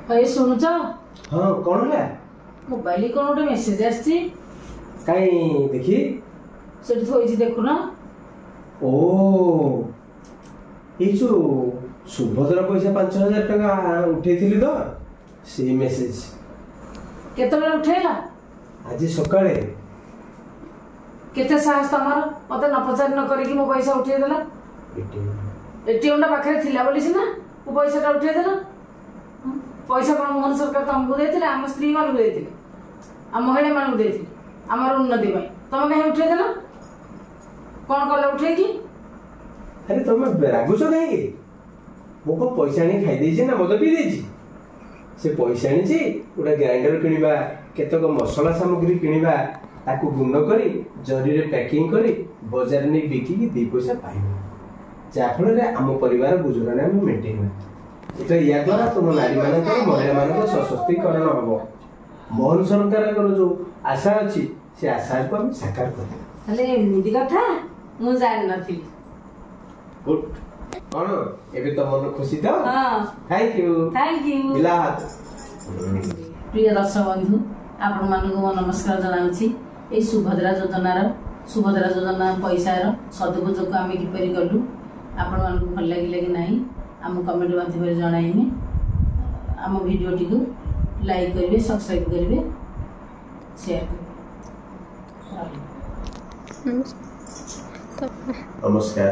भाई सुनुच हाँ कौन है मोबाइल कौन गोटे मेसेज आसी कहीं देखी से थोड़ी देखु ना ओ ये जो सुभद्रा पैसा 5,000 टका उठे तो से मेसेज केते उठेला आज सकाळे केते साहस तमार मते न पचार न करी मो पैसा उठे देला एटीएम पाखे थिला बोली सिना मो पैसा उठे देला पैसा कौन मोहन सरकार तुमको देते आम स्त्री मान देते आम महिला मान देते आमर उन्नति तुम कहीं उठे देला कौन कल उठे कि अरे तुम रागुच कहीं मो को पैसा आनी खाई देछि ना मद पी देछि से पैसा आनी गोटे ग्राइंडर किनिबा केतक मसला सामग्री किनिबा ताकू गुंड करी जरी रे पैकिंग करी बाजार ने बिकी की 2 पैसा पाइबा जाफल रे आम परिवार गुजरान हम मेंटेन एटा या द्वारा तुम नारी मानकर महिला मानकर सशक्तिकरण हबो मोहन सरकार कर जो आशा अछि से आशा को हम साकार करबो हले एमिति कथा मु जान नथिली गुड कौन एबे तो मन खुशी तो हां थैंक यू बिलात प्रिय दर्शक बंधु आपण मानक को नमस्कार जनाउछि ए सुभद्रा योजना पैसा सदुपयोग आम किपरि कलु आपण मानक भल लागिले कि नहीं आम कमेंट माध्यम जणाइमे आम वीडियो टी को लाइक करिवे सब्सक्राइब करिवे शेयर करिवे नमस्कार।